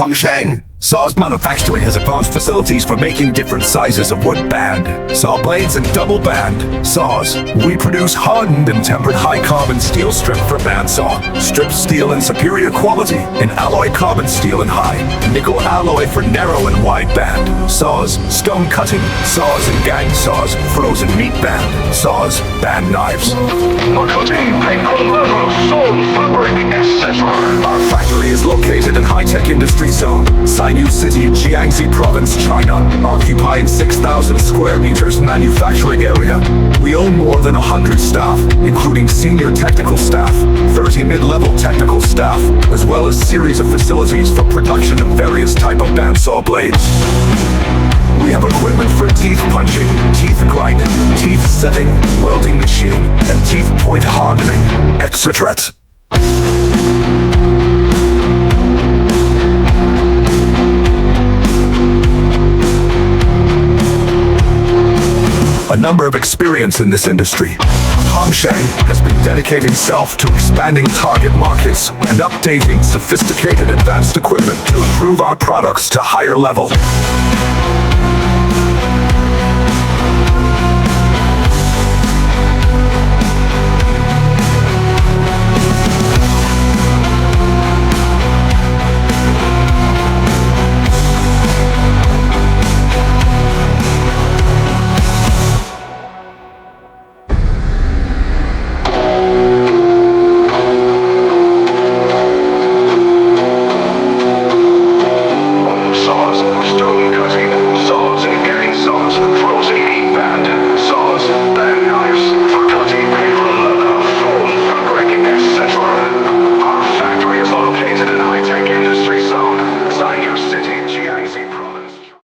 Hongsheng Saws Manufacturing has advanced facilities for making different sizes of wood band, saw blades, and double band saws. We produce hardened and tempered high-carbon steel strip for bandsaw, strip steel in superior quality, and alloy carbon steel in high, nickel alloy for narrow and wide band saws, stone cutting saws and gang saws, frozen meat band saws, band knives, Our factory is located in high-tech industry zone, New City, Jiangxi Province, China, occupying 6,000 square meters manufacturing area. We own more than 100 staff, including senior technical staff, 30 mid-level technical staff, as well as series of facilities for production of various type of bandsaw blades. We have equipment for teeth punching, teeth grinding, teeth setting, welding machining, and teeth point hardening, etc. A number of experience in this industry. Hongsheng has been dedicating itself to expanding target markets and updating sophisticated advanced equipment to improve our products to higher level.